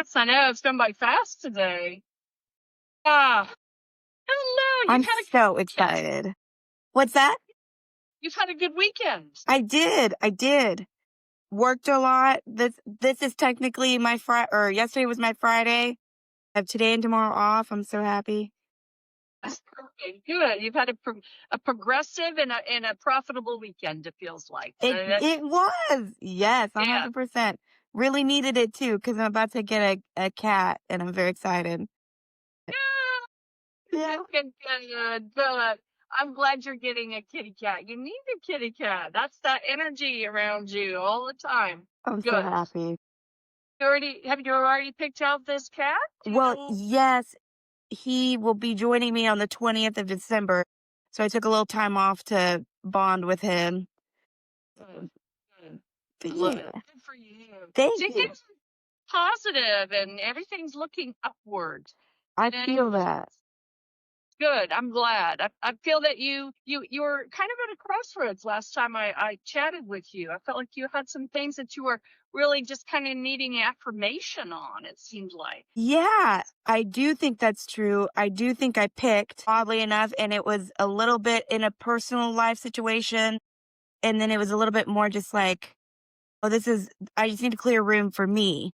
Yes, I know. It's gone by fast today. Ah, hello. I'm so excited. What's that? You've had a good weekend. I did. Worked a lot. This is technically my Friday, or yesterday was my Friday. I have today and tomorrow off. I'm so happy. That's perfect. Good. You've had a progressive and a profitable weekend, it feels like. So It was. Yes, yeah. 100%. Really needed it too, because I'm about to get a cat and I'm very excited. Yeah. Good. I'm glad you're getting a kitty cat. You need a kitty cat. That's that energy around you all the time. I'm so Good. happy. Have you already picked out this cat? Well, yes, he will be joining me on the 20th of December. So I took a little time off to bond with him. Good. But Love yeah. it. Good for you. Thank See, you. things are positive and everything's looking upward. I You feel know? that. Good. I'm glad. I feel that you were kind of at a crossroads last time I chatted with you. I felt like you had some things that you were really just kind of needing affirmation on, it seemed like. Yeah, I do think that's true. I do think I picked, oddly enough, and it was a little bit in a personal life situation. And then it was a little bit more just like, oh, I just need to clear room for me,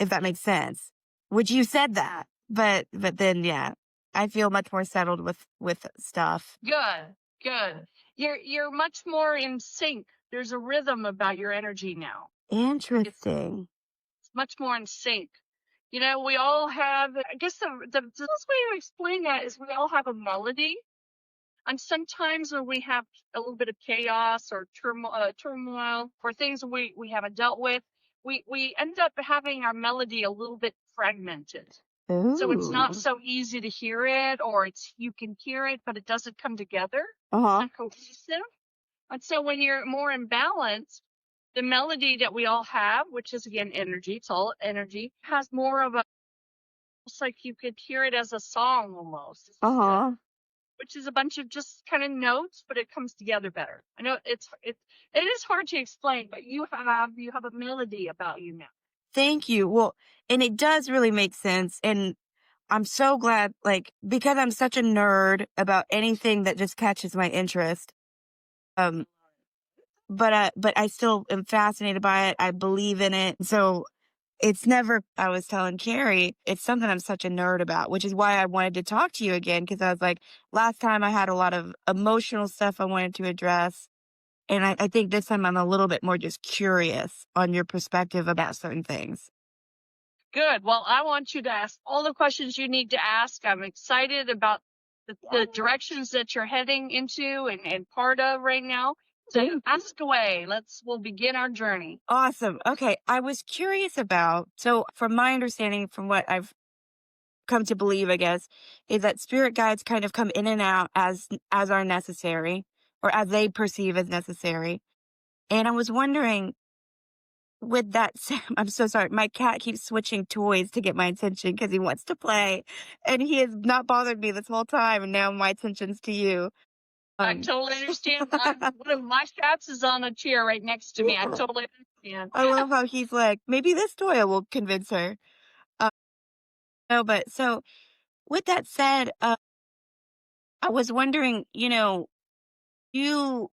if that makes sense. Which you said that. But then, yeah, I feel much more settled with stuff. Good. You're much more in sync. There's a rhythm about your energy now. Interesting. It's much more in sync. You know, we all have, I guess the best way to explain that is we all have a melody. And sometimes when we have a little bit of chaos or turmoil or things we haven't dealt with, we end up having our melody a little bit fragmented. So it's not Ooh. so easy to hear it, or you can hear it, but it doesn't come together. Uh-huh. It's not cohesive. And so when you're more in balance, the melody that we all have, which is again energy, it's all energy, has more of almost like you could hear it as a song almost. Uh-huh. Which is a bunch of just kind of notes, but it comes together better. I know it is hard to explain, but you have a melody about you now. Thank you. Well, and it does really make sense. And I'm so glad, like, because I'm such a nerd about anything that just catches my interest. Um, but I still am fascinated by it. I believe in it. So it's never, I was telling Carrie, it's something I'm such a nerd about, which is why I wanted to talk to you again. Cause I was like, last time I had a lot of emotional stuff I wanted to address. And I think this time I'm a little bit more just curious on your perspective about certain things. Good. Well, I want you to ask all the questions you need to ask. I'm excited about the directions that you're heading into and part of right now. So ask away. We'll begin our journey. Awesome. Okay. I was curious about, so from my understanding, from what I've come to believe, I guess, is that spirit guides kind of come in and out as are necessary or as they perceive as necessary. And I was wondering, with that said, I'm so sorry. My cat keeps switching toys to get my attention because he wants to play, and he has not bothered me this whole time. And now my attention's to you. I totally understand. One of my cats is on a chair right next to me. I Yeah. totally understand. I love how he's like, maybe this toy will convince her. No, but so with that said, I was wondering, you,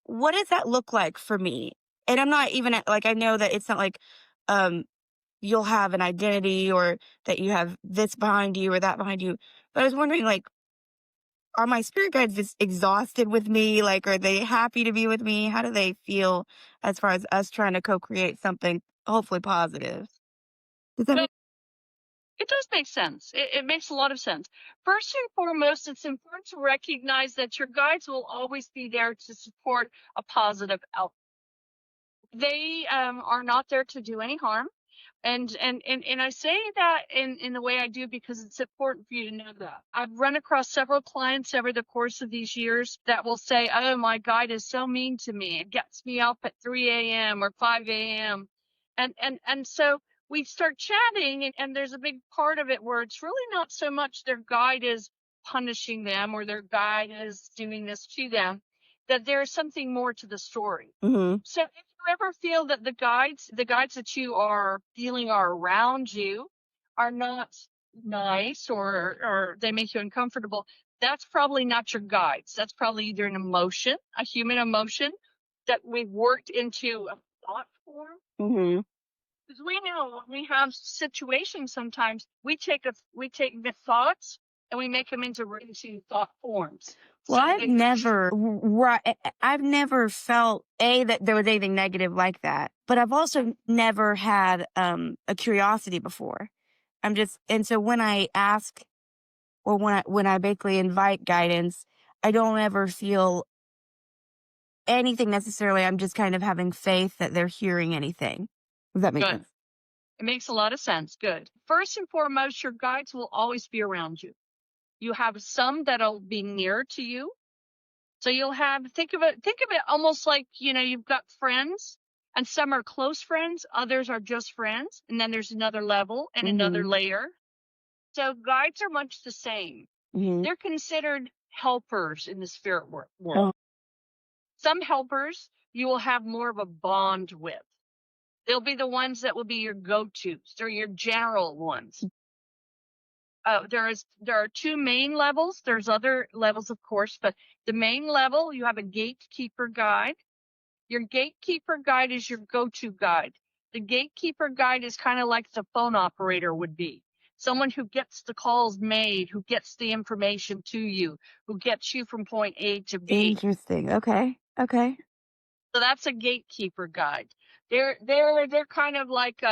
what does that look like for me? And I'm not even like, I know that it's not like, um, you'll have an identity or that you have this behind you or that behind you. But I was wondering, like, are my spirit guides just exhausted with me? Like, are they happy to be with me? How do they feel as far as us trying to co-create something hopefully positive? Does that Well, make it does make sense. It makes a lot of sense. First and foremost, it's important to recognize that your guides will always be there to support a positive outcome. They are not there to do any harm. And I say that in the way I do because it's important for you to know that. I've run across several clients over the course of these years that will say, oh, my guide is so mean to me. It gets me up at 3 a.m. or 5 a.m. And so we start chatting and there's a big part of it where it's really not so much their guide is punishing them or their guide is doing this to them. that there is something more to the story. Mm-hmm. So if you ever feel that the guides that you are feeling are around you are not nice, or they make you uncomfortable, that's probably not your guides. That's probably either an emotion, a human emotion that we've worked into a thought form. Mm-hmm. Because we know when we have situations, sometimes we take the thoughts and we make them into thought forms. Well, So I've never felt that there was anything negative like that, but I've also never had a curiosity before. And so when I ask, or when I basically invite guidance, I don't ever feel anything necessarily. I'm just kind of having faith that they're hearing anything. Does that make good. sense? It makes a lot of sense. Good. First and foremost, your guides will always be around you. You have some that'll be near to you. So you'll have, think of it almost like, you've got friends, and some are close friends, others are just friends, and then there's another level and another layer. So guides are much the same. Mm-hmm. They're considered helpers in the spirit world. Oh. Some helpers you will have more of a bond with. They'll be the ones that will be your go-tos. They're your general ones. There are two main levels. There's other levels, of course, but the main level, you have a gatekeeper guide. Your gatekeeper guide is your go-to guide. The gatekeeper guide is kind of like the phone operator would be. Someone who gets the calls made, who gets the information to you, who gets you from point A to B. Interesting. Okay. So that's a gatekeeper guide. They're kind of like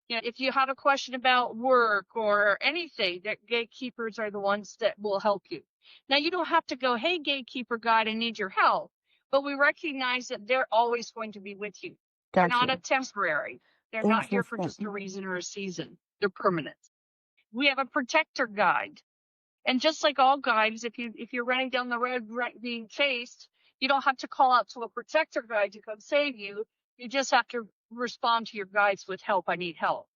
if you have a question about work or anything, that gatekeepers are the ones that will help you. Now, you don't have to go, hey, gatekeeper guide, I need your help. But we recognize that they're always going to be with you. They're not a temporary. They're not here for just a reason or a season. They're permanent. We have a protector guide. And just like all guides, if you're running down the road being chased, you don't have to call out to a protector guide to come save you. You just have to respond to your guides with help. I need help.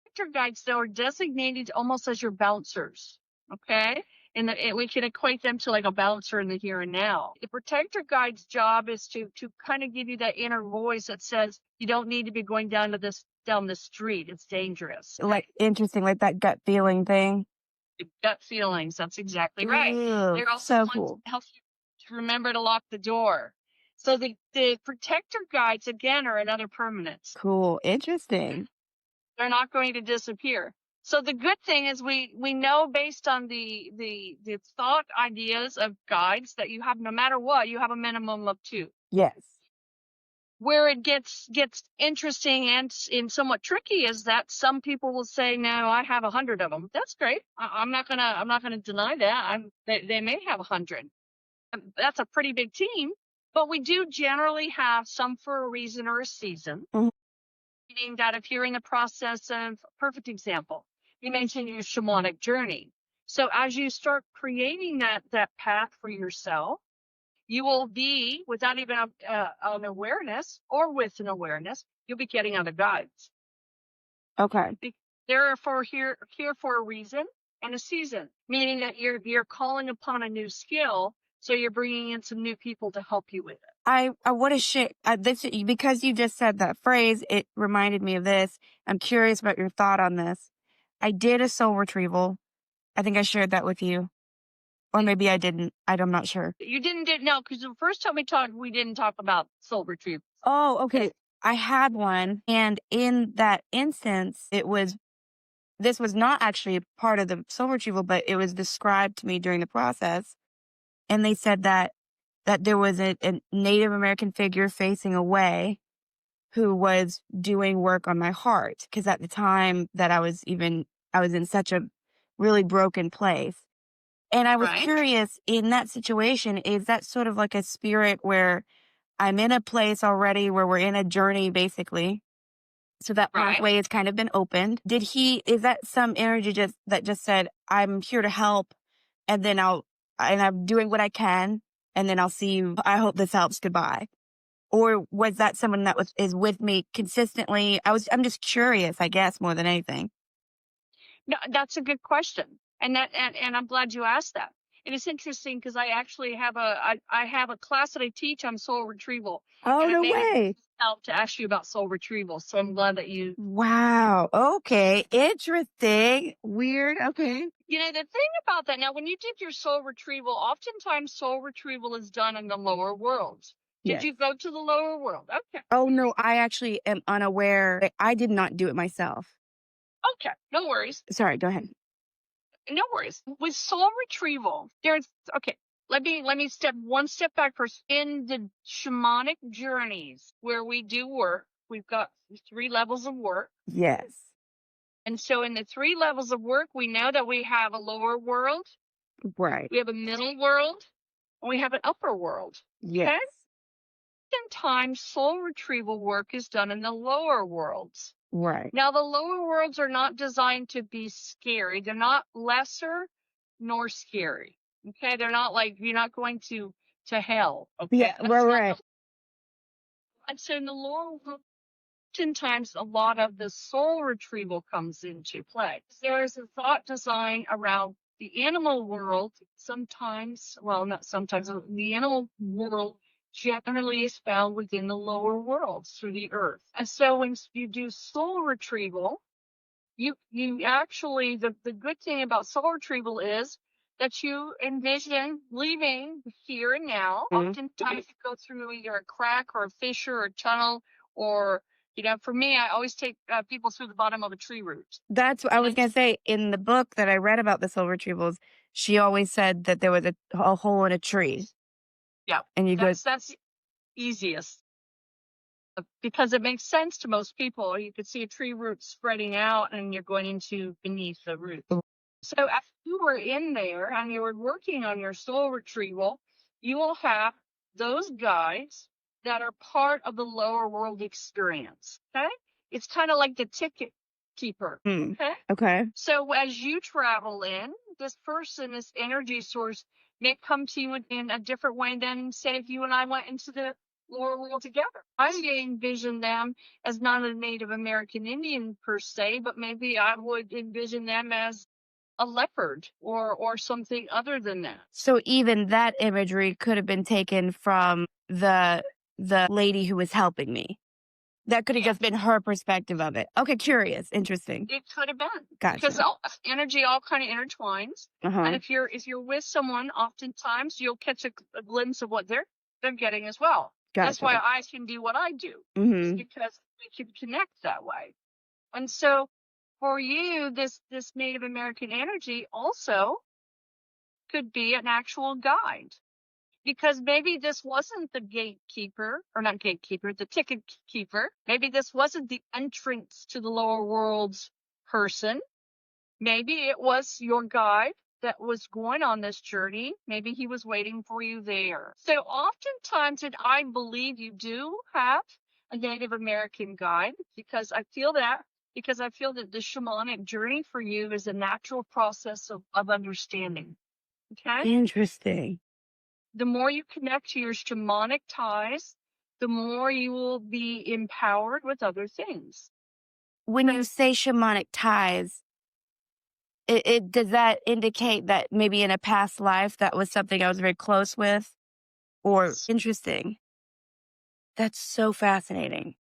Protector guides, though, are designated almost as your bouncers. Okay? And we can equate them to like a bouncer in the here and now. The protector guide's job is to kind of give you that inner voice that says you don't need to be going down the street. It's dangerous. Like, interesting, like that gut feeling thing. Gut feelings. That's exactly right. Ooh, They're also so cool. to help you to remember to lock the door. So the protector guides, again, are another permanent. Cool. Interesting. They're not going to disappear. So the good thing is we know, based on the thought ideas of guides, that you have, no matter what, you have a minimum of 2. Yes. Where it gets interesting and somewhat tricky is that some people will say, no, I have 100 of them. That's great. I'm not gonna deny that. They may have 100. That's a pretty big team, but we do generally have some for a reason or a season. Mhm. Meaning that if you're in the process of, perfect example, you mentioned your shamanic journey. So as you start creating that path for yourself, you will be, without even an awareness, or with an awareness, you'll be getting other guides. Okay. They're here for a reason and a season, meaning that you're calling upon a new skill, so you're bringing in some new people to help you with it. I what a shit. This, because you just said that phrase, it reminded me of this. I'm curious about your thought on this. I did a soul retrieval. I think I shared that with you, or maybe I didn't. I'm not sure. You didn't no, because the first time we didn't talk about soul retrieval. Oh, okay. I had one, and in that instance, this was not actually part of the soul retrieval, but it was described to me during the process, and they said that there was a Native American figure facing away who was doing work on my heart, because at the time that I was in such a really broken place. And I was curious, in that situation, is that sort of like a spirit where I'm in a place already where we're in a journey, basically? So that pathway has kind of been opened. Is that some energy that just said, I'm here to help, and then I'm doing what I can, and then I'll see you. I hope this helps. Goodbye. Or was that someone that is with me consistently? I'm just curious, I guess, more than anything. No, that's a good question. And I'm glad you asked that. And it's interesting because I actually have I have a class that I teach on soul retrieval. Oh, And it no made me way. out to ask you about soul retrieval. So I'm glad that you Wow. Okay. Interesting. Weird. Okay. You know, the thing about that, now, when you did your soul retrieval, oftentimes soul retrieval is done in the lower worlds. Did Yes. you go to the lower world? Okay. Oh, no. I actually am unaware. I did not do it myself. Okay. No worries. Sorry. Go ahead. No worries. With soul retrieval, there's okay. Let me step one step back first. In the shamanic journeys where we do work, we've got 3 levels of work. Yes. And so in the 3 levels of work, we know that we have a lower world, Right. we have a middle world, and we have an upper world. Yes. Okay? Oftentimes, soul retrieval work is done in the lower worlds. Right. Now, the lower worlds are not designed to be scary. They're not lesser nor scary. Okay, they're not like you're not going to hell. Okay, Yeah. that's Right. not Right. and so in the lower world, oftentimes a lot of the soul retrieval comes into play. There is a thought design around the animal world. Sometimes, well, not sometimes, the animal world generally is found within the lower worlds through the earth. And so when you do soul retrieval, you actually the good thing about soul retrieval is that you envision leaving here and now. Mhm. Oftentimes you go through either a crack or a fissure or a tunnel, or for me, I always take people through the bottom of a tree root. That's what I was going to say. In the book that I read about the soul retrievals, she always said that there was a hole in a tree. Yeah, And you go, that's easiest because it makes sense to most people. You could see a tree root spreading out, and you're going into beneath the root. So as you were in there and you were working on your soul retrieval, you will have those guides that are part of the lower world experience. Okay. It's kind of like the ticket keeper. Okay. okay. So as you travel in, this person, this energy source may come to you in a different way than, say, if you and I went into the lower world together. I may envision them as not a Native American Indian per se, but maybe I would envision them as a leopard or something other than that. So even that imagery could have been taken from the lady who was helping me. That could have just been her perspective of it. Okay, curious, interesting. It could have been. Gotcha. Because energy all kind of intertwines. And if you're with someone, oftentimes you'll catch a glimpse of what they're getting as well. Gotcha. That's why I can do what I do. Because we can connect that way. And so for you, this Native American energy also could be an actual guide. Because maybe this wasn't the gatekeeper, or not gatekeeper, the ticket keeper. Maybe this wasn't the entrance to the lower worlds person. Maybe it was your guide that was going on this journey. Maybe he was waiting for you there. So oftentimes, and I believe you do have a Native American guide, because I feel that the shamanic journey for you is a natural process of understanding. Okay? Interesting. The more you connect to your shamanic ties, the more you will be empowered with other things. When you say shamanic ties, it does that indicate that maybe in a past life that was something I was very close with? Or interesting. That's so fascinating.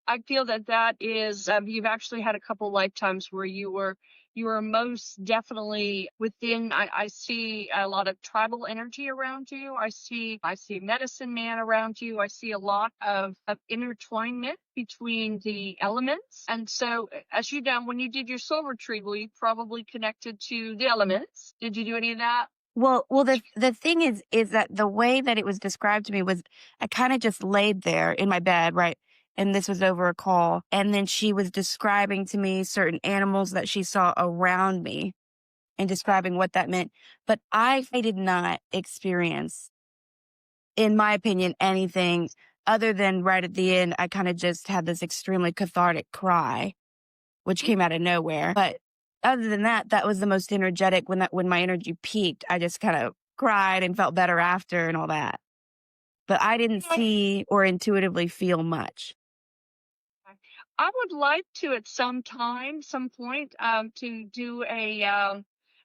I feel that is you've actually had a couple lifetimes where you were most definitely within. I see a lot of tribal energy around you. I see medicine man around you. I see a lot of intertwinement between the elements. And so, as you know, when you did your soul retrieval, you probably connected to the elements. Did you do any of that? Well, the thing is that the way that it was described to me was I kind of just laid there in my bed, right? And this was over a call. And then she was describing to me certain animals that she saw around me and describing what that meant. But I did not experience, in my opinion, anything other than right at the end, I kind of just had this extremely cathartic cry, which came out of nowhere. But other than that, that was the most energetic when my energy peaked. I just kind of cried and felt better after and all that. But I didn't see or intuitively feel much. I would like to at some point to do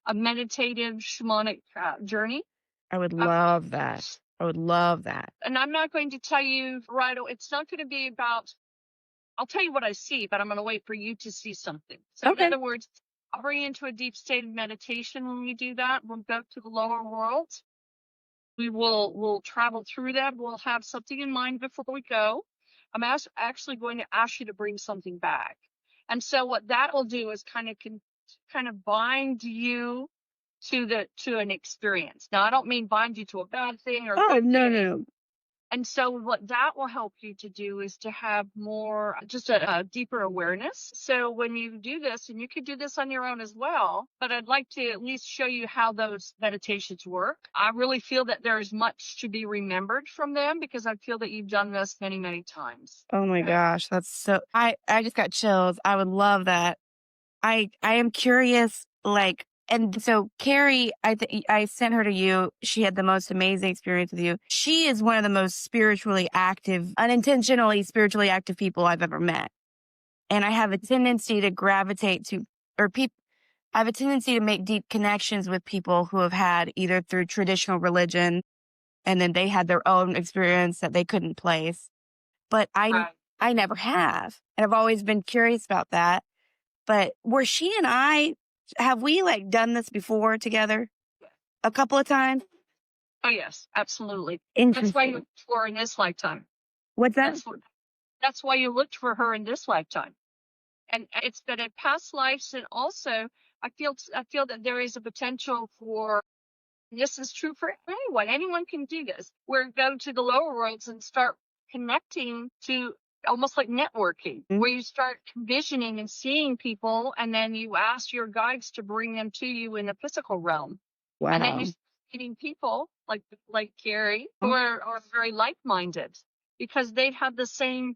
a meditative shamanic journey. I would love that. I would love that. And I'm not going to tell you right away. It's not going to be about, I'll tell you what I see, but I'm going to wait for you to see something. So Okay. in other words, I'll bring you into a deep state of meditation when we do that. We'll go to the lower worlds. We'll travel through that. We'll have something in mind before we go. I'm actually going to ask you to bring something back. And so what that will do is kind of bind you to an experience. Now, I don't mean bind you to a bad thing or Oh, good no, thing. no. And so what that will help you to do is to have more, just a deeper awareness. So when you do this, and you could do this on your own as well, but I'd like to at least show you how those meditations work. I really feel that there is much to be remembered from them because I feel that you've done this many, many times. Oh my gosh. That's so, I just got chills. I would love that. I am curious, like, and so Carrie, I sent her to you. She had the most amazing experience with you. She is one of the most spiritually active, unintentionally spiritually active people I've ever met. And I have a tendency to gravitate to, I have a tendency to make deep connections with people who have had either through traditional religion and then they had their own experience that they couldn't place. But I never have. And I've always been curious about that. But were she and I, have we like done this before together a couple of times? Oh, yes, absolutely. That's Interesting. why you looked for her in this lifetime. What's that? That's why you looked for her in this lifetime. And it's been in past lives. And also, I feel that there is a potential for, this is true for anyone. Anyone can do this. Where go to the lower worlds and start connecting to almost like networking, where you start visioning and seeing people, and then you ask your guides to bring them to you in the physical realm. Wow. And then you start meeting people like Carrie who are very like-minded because they've had the same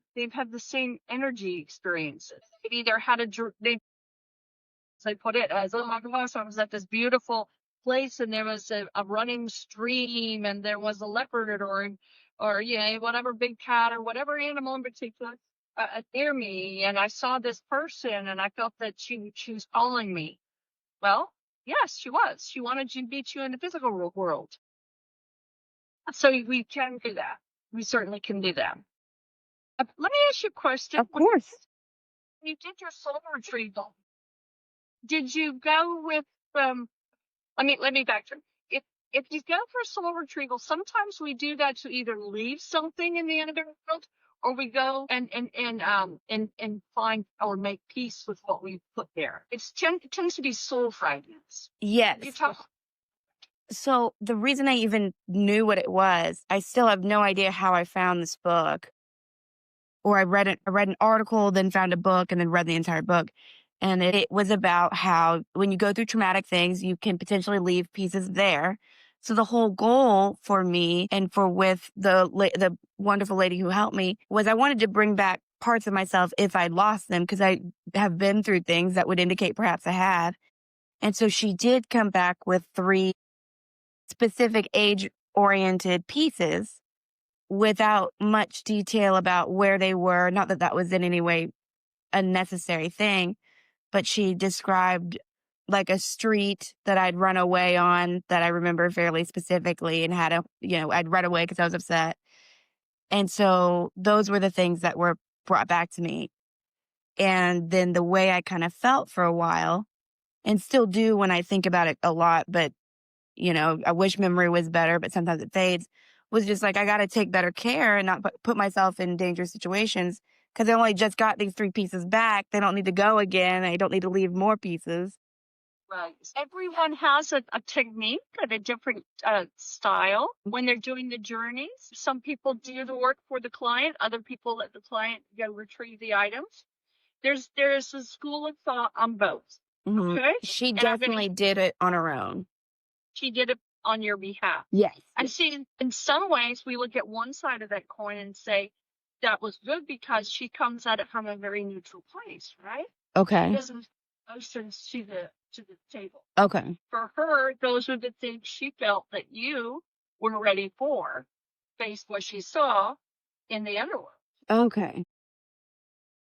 energy experiences. They've either had they put it as, oh my gosh, I was at this beautiful place and there was a running stream and there was a leopard or whatever big cat or whatever animal in particular near me, and I saw this person and I felt that she was calling me. Well, yes, she was. She wanted to meet you in the physical world. So we can do that. We certainly can do that. Let me ask you a question. Of course. When you did your soul retrieval, did you go with let me backtrack. If you go for soul retrieval, sometimes we do that to either leave something in the underworld, or we go and find or make peace with what we put there. It tends to be soul fragments. Yes. So the reason I even knew what it was, I still have no idea how I found this book. Or I read an article, then found a book, and then read the entire book. And it was about how when you go through traumatic things, you can potentially leave pieces there. So the whole goal for me and with the wonderful lady who helped me was I wanted to bring back parts of myself if I'd lost them, because I have been through things that would indicate perhaps I had. And so she did come back with 3 specific age-oriented pieces without much detail about where they were. Not that that was in any way a necessary thing, but she described like a street that I'd run away on that I remember fairly specifically, and I'd run away because I was upset. And so those were the things that were brought back to me. And then the way I kind of felt for a while, and still do when I think about it a lot, but I wish memory was better, but sometimes it fades, was just like, I got to take better care and not put myself in dangerous situations, because I only just got these 3 pieces back. They don't need to go again. I don't need to leave more pieces. Right. Everyone has a technique and a different style when they're doing the journeys. Some people do the work for the client. Other people let the client go retrieve the items. There's a school of thought on both. Mm-hmm. Okay. She definitely did it on her own. She did it on your behalf. Yes. And see, in some ways, we look at one side of that coin and say that was good because she comes at it from a very neutral place, right? Okay. She doesn't emotions to the table. Okay. For her, those are the things she felt that you were ready for, based what she saw in the underworld. Okay.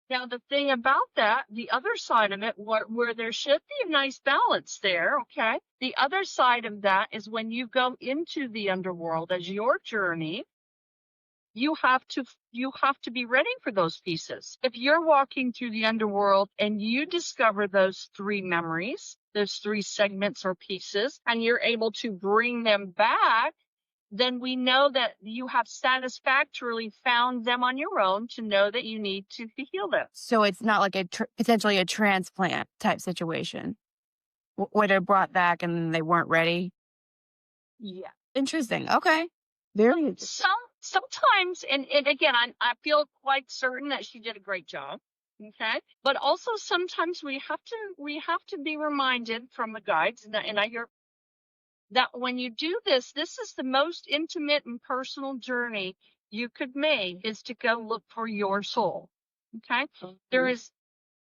Now, the thing about that, the other side of it, where there should be a nice balance there, okay? The other side of that is when you go into the underworld as your journey, you have to be ready for those pieces. If you're walking through the underworld and you discover those 3 memories, those 3 segments or pieces, and you're able to bring them back, then we know that you have satisfactorily found them on your own to know that you need to heal them. So it's not like potentially a transplant type situation where they're brought back and they weren't ready. Yeah. Interesting. Okay. Very interesting. Sometimes, and again, I feel quite certain that she did a great job. Okay. But also sometimes we have to be reminded from the guides, and I hear that when you do this is the most intimate and personal journey you could make, is to go look for your soul. Okay. There is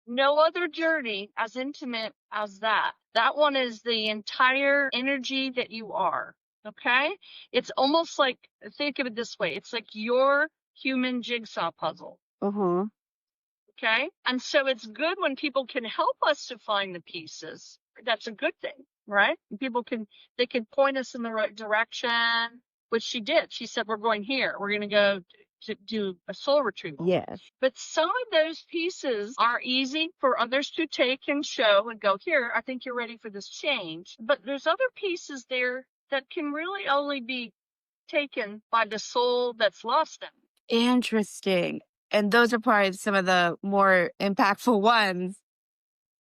no other journey as intimate as that. That one is the entire energy that you are. Okay. It's almost like, think of it this way. It's like your human jigsaw puzzle. Uh-huh. Okay. And so it's good when people can help us to find the pieces. That's a good thing, right? They can point us in the right direction, which she did. She said, we're going here. We're going to go to do a soul retrieval. Yes. But some of those pieces are easy for others to take and show and go, here, I think you're ready for this change. But there's other pieces there that can really only be taken by the soul that's lost them. Interesting. And those are probably some of the more impactful ones.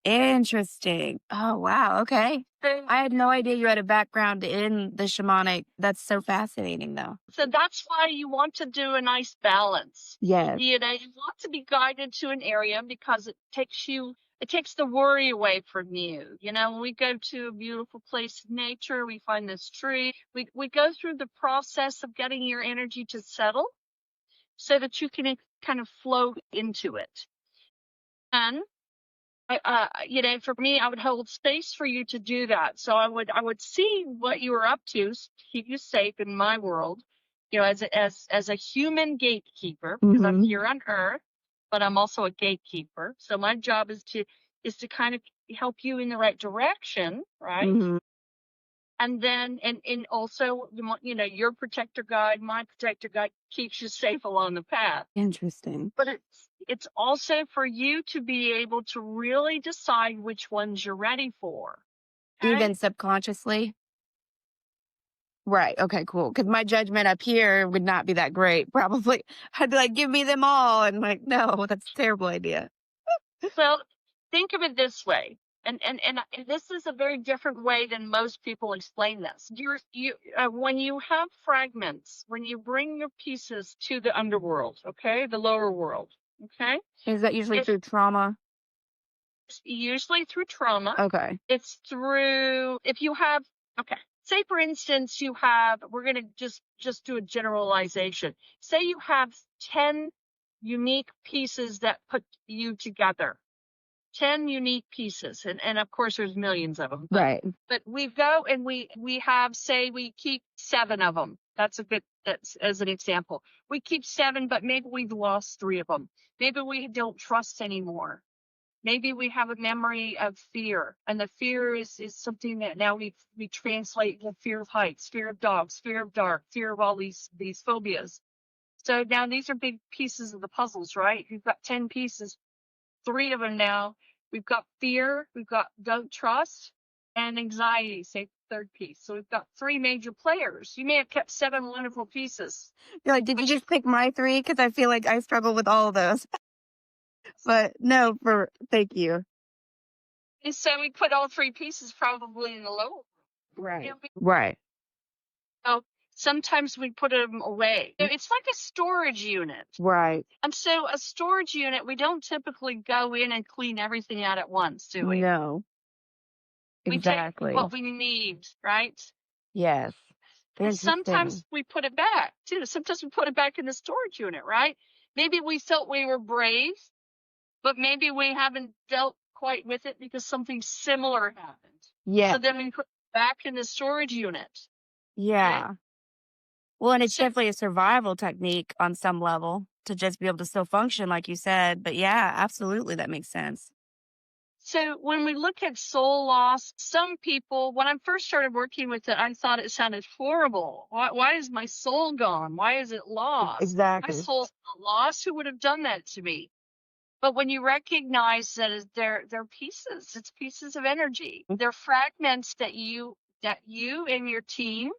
Interesting. Oh, wow. Okay. I had no idea you had a background in the shamanic. That's so fascinating, though. So that's why you want to do a nice balance. Yes. You want to be guided to an area because it takes the worry away from you. When we go to a beautiful place in nature, we find this tree, we go through the process of getting your energy to settle so that you can kind of flow into it. And for me, I would hold space for you to do that. So I would see what you were up to keep you safe in my world, as a human gatekeeper, because I'm here on Earth, but I'm also a gatekeeper. So my job is to kind of help you in the right direction, right? Mm-hmm. And then, and also, your protector guide, my protector guide, keeps you safe along the path. Interesting. But it's also for you to be able to really decide which ones you're ready for. Okay? Even subconsciously? Right. Okay, cool. Because my judgment up here would not be that great, probably. I'd be like, give me them all. And like, no, that's a terrible idea. Well, think of it this way. And this is a very different way than most people explain this. When you have fragments, when you bring your pieces to the underworld, okay, the lower world, okay. Is that usually through trauma? It's usually through trauma. Okay. It's through, if you have, okay, say for instance, we're going to just do a generalization. Say you have 10 unique pieces that put you together. 10 unique pieces. And of course there's millions of them. Right. But we go and we have, say we keep 7 of them. That's as an example. We keep 7, but maybe we've lost 3 of them. Maybe we don't trust anymore. Maybe we have a memory of fear, and the fear is something that now we translate the fear of heights, fear of dogs, fear of dark, fear of all these phobias. So now these are big pieces of the puzzles, right? You've got 10 pieces, 3 of them now. We've got fear, we've got don't trust, and anxiety, say third piece. So we've got 3 major players. You may have kept 7 wonderful pieces. You're like, did you just pick my 3? Because I feel like I struggle with all of those. But no, thank you. And so we put all 3 pieces probably in the lower. Right. Right. So sometimes we put them away. It's like a storage unit. Right. And so a storage unit, we don't typically go in and clean everything out at once, do we? No. Exactly. We take what we need, right? Yes. And sometimes we put it back, too. Sometimes we put it back in the storage unit, right? Maybe we felt we were brave, but maybe we haven't dealt quite with it because something similar happened. Yeah. So then we put it back in the storage unit. Yeah. Well, and it's So, definitely a survival technique on some level to just be able to still function, like you said. But yeah, absolutely, that makes sense. so when we look at soul loss, some people, when I first started working with it, I thought it sounded horrible. Why is my soul gone? Why is it lost? My Exactly. soul's not lost. Who would have done that to me? But when you recognize that they're pieces, it's pieces of energy. They're fragments that you and your team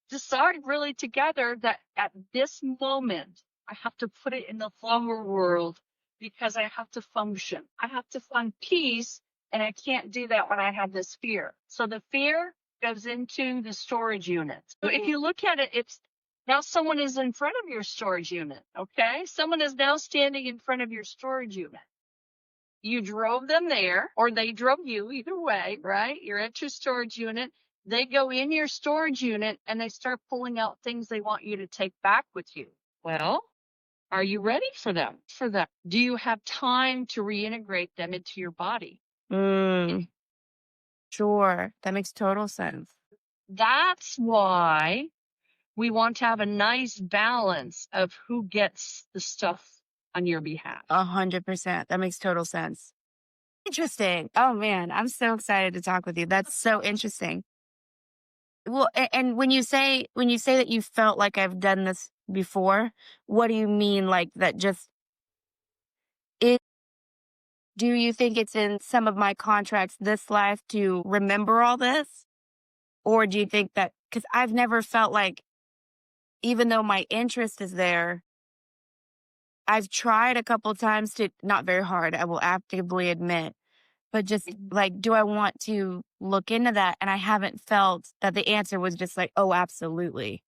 decide really together that at this moment, I have to put it in the flower world because I have to function. I have to find peace, and I can't do that when I have this fear. So the fear goes into the storage unit. So if you look at it, it's now someone is in front of your storage unit. Okay. Someone is now standing in front of your storage unit. You drove them there, or they drove you, either way, right? You're at your storage unit. They go in your storage unit and they start pulling out things they want you to take back with you. Well, are you ready for them? Do you have time to reintegrate them into your body? Mm, sure. That makes total sense. That's why we want to have a nice balance of who gets the stuff on your behalf. 100%. That makes total sense. Interesting. Oh man, I'm so excited to talk with you. That's so interesting. Well, and when you say that you felt like I've done this before, what do you mean like that just it do you think it's in some of my contracts this life to remember all this? Or do you think that cuz I've never felt like even though my interest is there, I've tried a couple times to not very hard, I will actively admit, but just like do I want to look into that and I haven't felt that the answer was just like, "Oh, absolutely."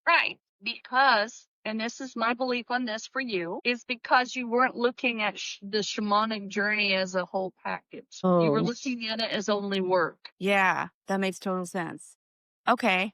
Right. Because, and this is my belief on this for you, is because you weren't looking at the shamanic journey as a whole package. You were Oh. looking at it as only work. Yeah, that makes total sense. Okay.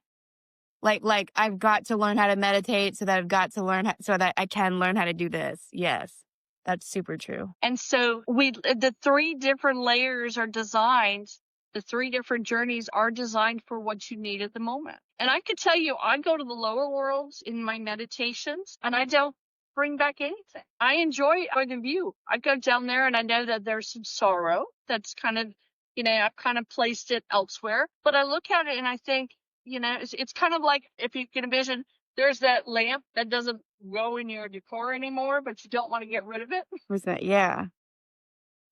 Like I've got to learn how to meditate so that I've got to learn so that I can learn how to do this. Yes. That's super true. And so the three different layers are designed, the three different journeys are designed for what you need at the moment. And I could tell you, I go to the lower worlds in my meditations and I don't bring back anything. I enjoy the view. I go down there and I know that there's some sorrow that's kind of, I've kind of placed it elsewhere, but I look at it and I think, it's kind of like if you can envision there's that lamp that doesn't go in your decor anymore, but you don't want to get rid of it. Was that? Yeah.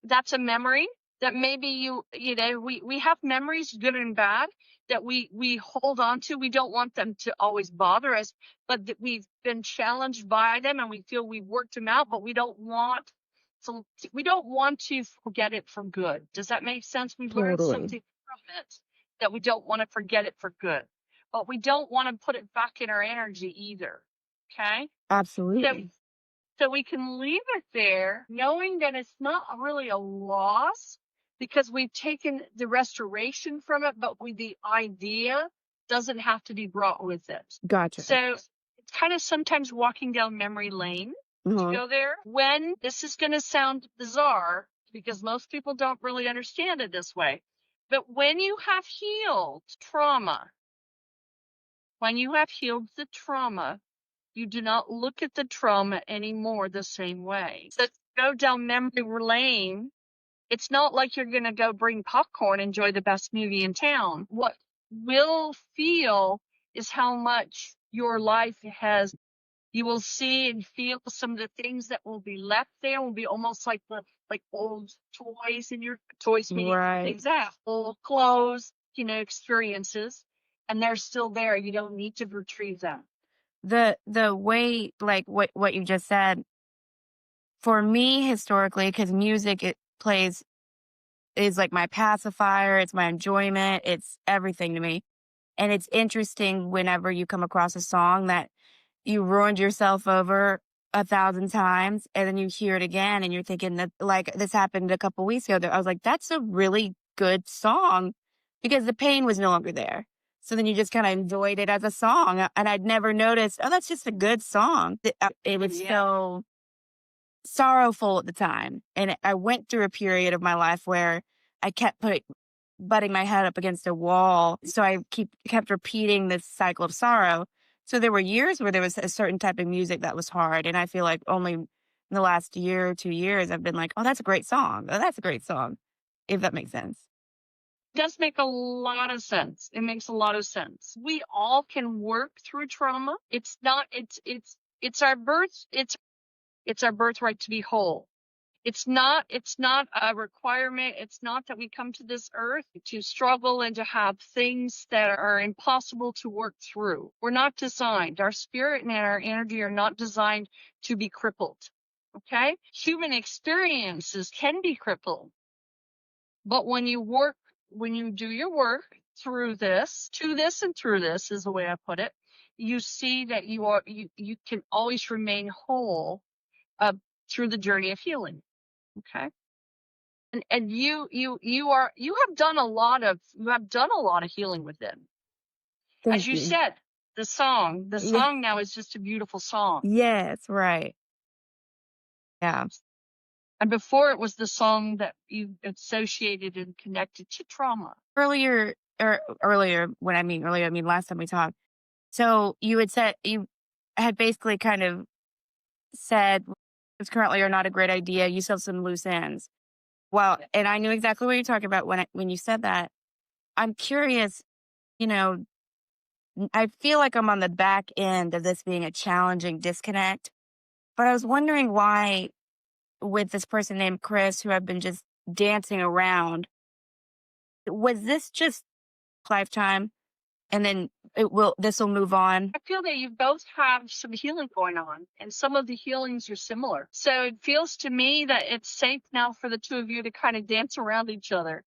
That's a memory that maybe we have memories, good and bad, that we hold on to. We don't want them to always bother us, but that we've been challenged by them and we feel we've worked them out, but we don't want to forget it for good. Does that make sense? We've learned Totally. something from it that we don't want to forget it for good, but we don't want to put it back in our energy either. Okay. Absolutely. So we can leave it there knowing that it's not really a loss because we've taken the restoration from it, but the idea doesn't have to be brought with it. Gotcha. So it's kind of sometimes walking down memory lane to Uh-huh. go there. When this is going to sound bizarre because most people don't really understand it this way, but when you have healed trauma, when you have healed the trauma, you do not look at the trauma anymore the same way. So go down memory lane. It's not like you're going to go bring popcorn, enjoy the best movie in town. What will feel is how much your life has. You will see and feel some of the things that will be left there will be almost like old toys in your toys, meaning Right. things that old clothes, experiences, and they're still there. You don't need to retrieve them. The way like what you just said, for me historically, because music it plays is like my pacifier, it's my enjoyment, it's everything to me. And it's interesting whenever you come across a song that you ruined yourself over 1,000 times and then you hear it again and you're thinking that like this happened a couple weeks ago that I was like, that's a really good song because the pain was no longer there. So then you just kind of enjoyed it as a song. And I'd never noticed, oh, that's just a good song. It was so sorrowful at the time. And I went through a period of my life where I kept butting my head up against a wall. So I kept repeating this cycle of sorrow. So there were years where there was a certain type of music that was hard. And I feel like only in the last year or 2 years, I've been like, oh, that's a great song. Oh, that's a great song. If that makes sense. Does make a lot of sense. It makes a lot of sense. We all can work through trauma. It's our birthright to be whole. It's not a requirement. It's not that we come to this earth to struggle and to have things that are impossible to work through. We're not designed. Our spirit and our energy are not designed to be crippled. Okay? Human experiences can be crippled. But when you do your work through this, to this and through this is the way I put it, you see that you can always remain whole through the journey of healing. Okay. And you have done a lot of healing within. As you said, the song now is just a beautiful song. Yes, right. Yeah. And before it was the song that you associated and connected to trauma. Earlier, when I mean earlier, I mean last time we talked. So you had basically kind of said it's currently are not a great idea. You still have some loose ends. Well, and I knew exactly what you're talking about when you said that. I'm curious, I feel like I'm on the back end of this being a challenging disconnect, but I was wondering why with this person named Chris, who I've been just dancing around, was this just lifetime and then this will move on? I feel that you both have some healing going on, and some of the healings are similar. So it feels to me that it's safe now for the two of you to kind of dance around each other.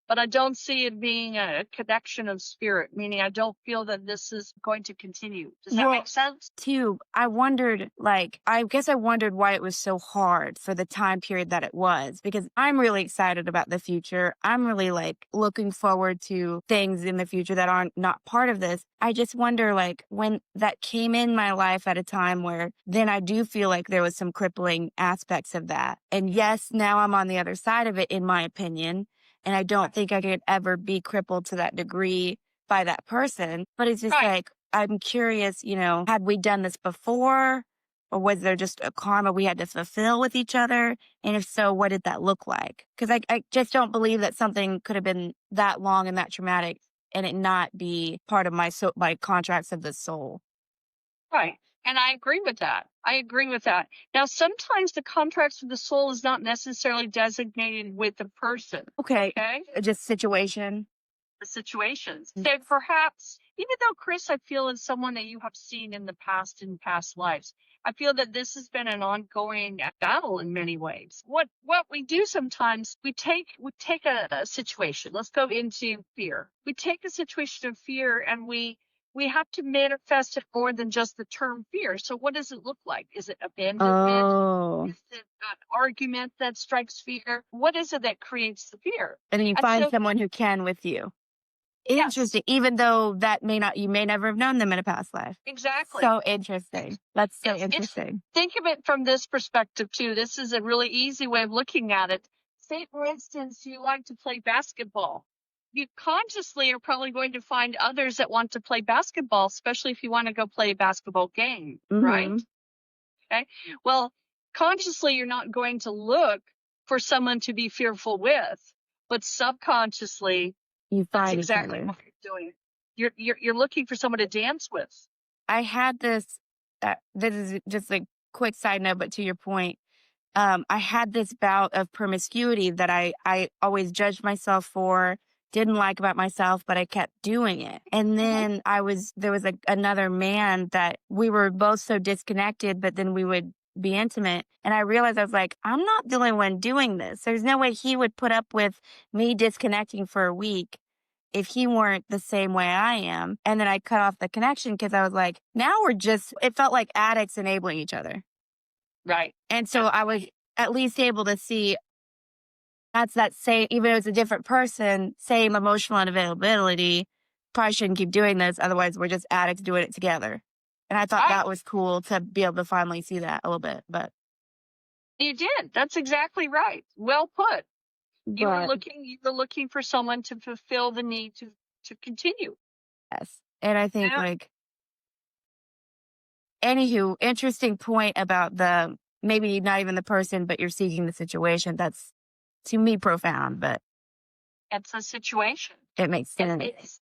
But I don't see it being a connection of spirit, meaning I don't feel that this is going to continue. Does that make sense? Too, I wondered, I guess I wondered why it was so hard for the time period that it was, because I'm really excited about the future. I'm really looking forward to things in the future that aren't not part of this. I just wonder, when that came in my life at a time where then I do feel like there was some crippling aspects of that. And yes, now I'm on the other side of it, in my opinion. And I don't think I could ever be crippled to that degree by that person. But it's just I'm curious, had we done this before? Or was there just a karma we had to fulfill with each other? And if so, what did that look like? Because I just don't believe that something could have been that long and that traumatic and it not be part of my contracts of the soul. Right. And I agree with that. Now, sometimes the contracts with the soul is not necessarily designated with the person. Okay. Just situation. The situations. So perhaps, even though Chris, I feel, is someone that you have seen in past lives, I feel that this has been an ongoing battle in many ways. What we do sometimes, we take a situation. Let's go into fear. We take a situation of fear and we have to manifest it more than just the term fear. So what does it look like? Is it abandonment? Oh. Is it an argument that strikes fear? What is it that creates the fear? And then you find someone who can with you. Interesting. Yes. Even though you may never have known them in a past life. Exactly. So interesting. That's so interesting. Think of it from this perspective too. This is a really easy way of looking at it. Say, for instance, you like to play basketball. You consciously are probably going to find others that want to play basketball, especially if you want to go play a basketball game, right? Okay. Well, consciously, you're not going to look for someone to be fearful with, but subconsciously, that's exactly what you're doing. You're looking for someone to dance with. I had this. This is just a quick side note, but to your point, I had this bout of promiscuity that I always judged myself for, didn't like about myself, but I kept doing it. And then there was another man that we were both so disconnected, but then we would be intimate. And I realized I was like, I'm not the only one doing this. There's no way he would put up with me disconnecting for a week if he weren't the same way I am. And then I cut off the connection because I was like, now it felt like addicts enabling each other. Right. And so I was at least able to see that's that same, even though it's a different person, same emotional unavailability. Probably shouldn't keep doing this. Otherwise, we're just addicts doing it together. And I thought that was cool to be able to finally see that a little bit. But you did. That's exactly right. Well put. You were But looking for someone to fulfill the need to continue. yes. And I think Yeah. like anywho, interesting point about the maybe not even the person, but you're seeking the situation. That's to me profound, but It's a situation. it makes It sense. is.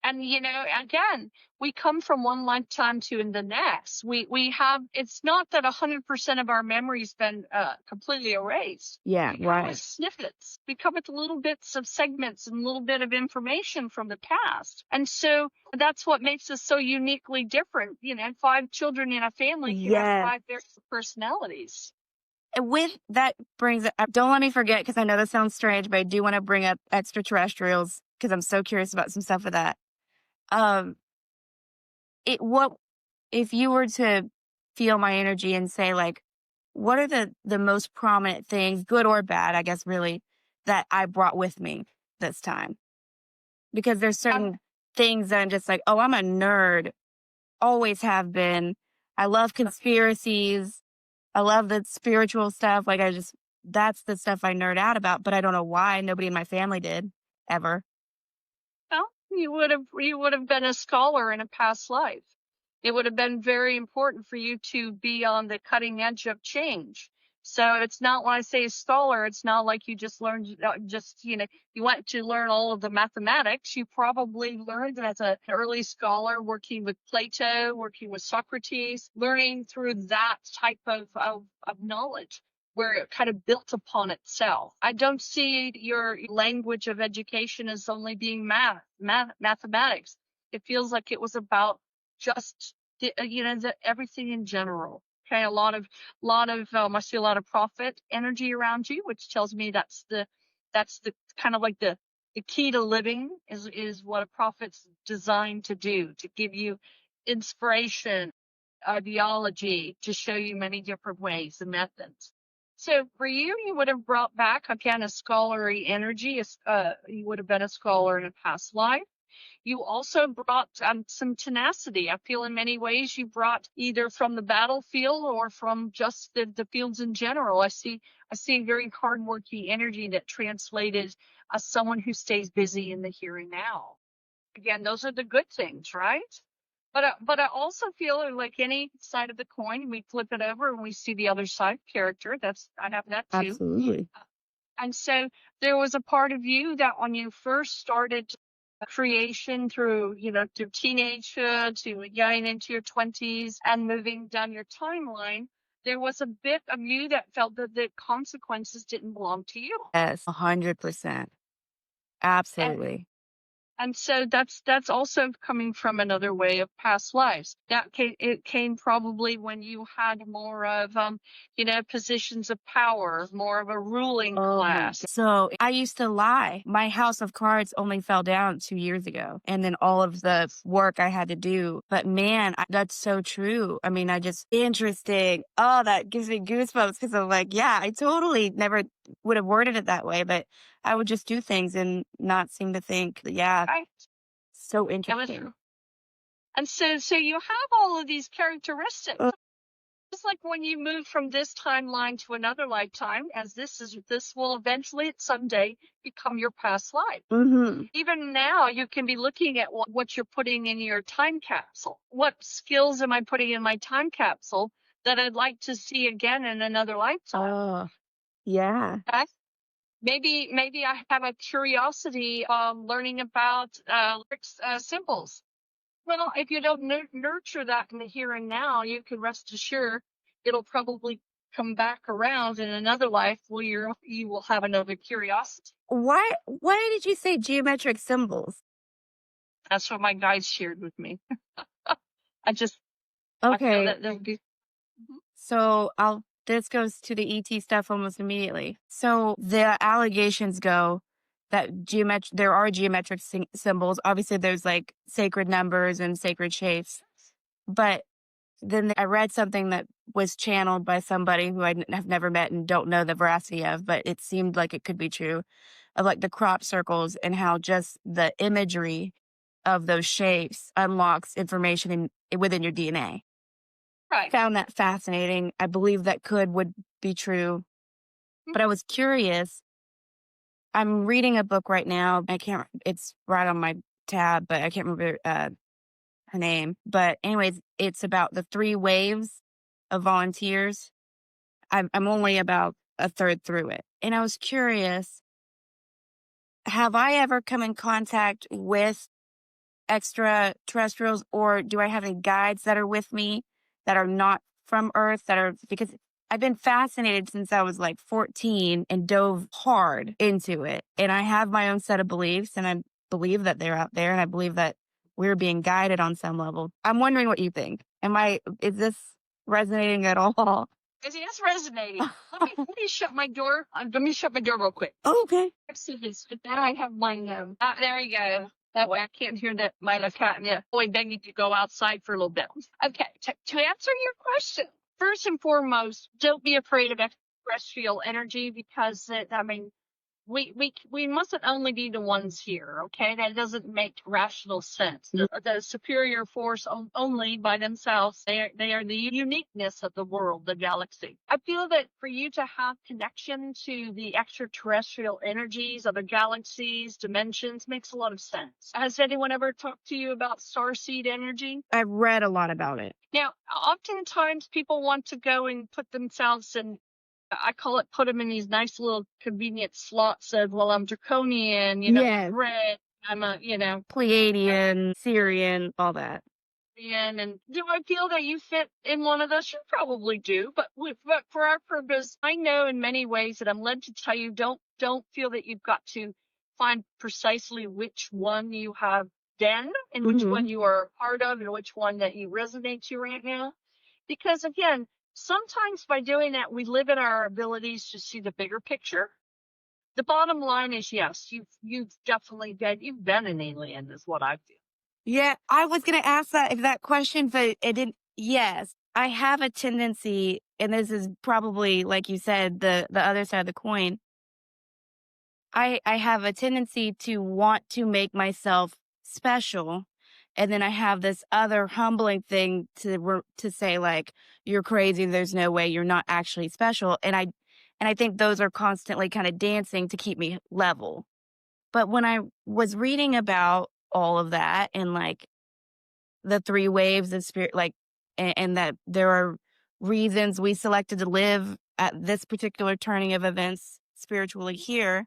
And again, we come from one lifetime to in the next. We have, it's not that 100% of our memory's been completely erased. Yeah, We come with right. snippets. We come with little bits of segments and a little bit of information from the past. And so that's what makes us so uniquely different. 5 children in a family can have Yes. 5 different personalities. And with that brings it up. Don't let me forget, because I know this sounds strange, but I do want to bring up extraterrestrials because I'm so curious about some stuff with that. Um, what if you were to feel my energy and say like, what are the most prominent things, good or bad, I guess really, that I brought with me this time? Because there's Um, certain things that I'm just like, oh, I'm a nerd, always have been. I love conspiracies. I love the spiritual stuff. Like that's the stuff I nerd out about, but I don't know why nobody in my family did ever. Well, you would have been a scholar in a past life. It would have been very important for you to be on the cutting edge of change. So it's not, when I say scholar, it's not like you just learned, you went to learn all of the mathematics. You probably learned as an early scholar, working with Plato, working with Socrates, learning through that type of knowledge, where it kind of built upon itself. I don't see your language of education as only being mathematics. It feels like it was about just everything in general. Okay, a lot of I see a lot of profit energy around you, which tells me that's the kind of like the key to living is what a prophet's designed to do, to give you inspiration, ideology, to show you many different ways and methods. So for you, you would have brought back again a scholarly energy. You would have been a scholar in a past life. You also brought some tenacity. I feel in many ways you brought either from the battlefield or from just the fields in general. I see very hardworking energy that translated as someone who stays busy in the here and now. Again, those are the good things, right? But I also feel like any side of the coin, we flip it over and we see the other side character. I have that too. Absolutely. And so there was a part of you that when you first started creation through teenagehood to getting into your 20s and moving down your timeline, there was a bit of you that felt that the consequences didn't belong to you. Yes, 100%. And Absolutely. And so that's also coming from another way of past lives. It came probably when you had more of positions of power, more of a ruling Oh my class. God. So I used to lie. My house of cards only fell down 2 years ago. And then all of the work I had to do. But man, that's so true. I mean, interesting. Oh, that gives me goosebumps because I'm like, yeah, I totally never would have worded it that way. But I would just do things and not seem to think, yeah, Right? so It was, interesting. and so you have all of these characteristics. Uh, Just like when you move from this timeline to another lifetime, as this will eventually someday become your past life. mm-hmm. Even now, you can be looking at what you're putting in your time capsule. What skills am I putting in my time capsule that I'd like to see again in another lifetime? Oh, yeah. Okay? Maybe I have a curiosity learning about symbols. Well, if you don't nurture that in the here and now, you can rest assured it'll probably come back around in another life where you will have another curiosity. Why did you say geometric symbols? That's what my guides shared with me. I feel Okay. that there'll be. Mhm. So this goes to the ET stuff almost immediately. So the allegations go that there are geometric symbols. Obviously there's like sacred numbers and sacred shapes. But then I read something that was channeled by somebody who have never met and don't know the veracity of, but it seemed like it could be true, of like the crop circles and how just the imagery of those shapes unlocks information within your DNA. Right. Found that fascinating. I believe that would be true. But I was curious, I'm reading a book right now. It's right on my tab, but I can't remember her name. But anyways, it's about the 3 waves of volunteers. I'm only about a third through it. And I was curious, have I ever come in contact with extraterrestrials, or do I have any guides that are with me that are not from Earth because I've been fascinated since I was like 14 and dove hard into it. And I have my own set of beliefs, and I believe that they're out there, and I believe that we're being guided on some level. I'm wondering what you think. Is this resonating at all? It is resonating. Let me shut my door. Let me shut my door real quick. Okay. Let's see this. But then I have my there you go. That way I can't hear that my cat boy begging to go outside for a little bit. Okay, to answer your question, first and foremost, don't be afraid of extraterrestrial energy because we mustn't only be the ones here, okay? That doesn't make rational sense. The superior force only by themselves, they are the uniqueness of the world, the galaxy. I feel that for you to have connection to the extraterrestrial energies, other galaxies, dimensions, makes a lot of sense. Has anyone ever talked to you about starseed energy? I've read a lot about it. Now, oftentimes people want to go and put themselves in, I call it, put them in these nice little convenient slots of, well, I'm draconian, Yes. red, I'm a, Pleiadian, Syrian, all that. and do I feel that you fit in one of those? You probably do, but for our purpose, I know in many ways that I'm led to tell you, don't feel that you've got to find precisely which one you have been and which one you are a part of and which one that you resonate to right now. Because again, sometimes by doing that, we limit our abilities to see the bigger picture. The bottom line is, yes, you've definitely you've been an alien, is what I feel. Yeah, I was going to ask that exact question, but it didn't. Yes, I have a tendency, and this is probably, like you said, the other side of the coin. I have a tendency to want to make myself special. And then I have this other humbling thing to say, like, you're crazy. There's no way you're not actually special. And I think those are constantly kind of dancing to keep me level. But when I was reading about all of that and like the 3 waves of spirit, like, and that there are reasons we selected to live at this particular turning of events spiritually here,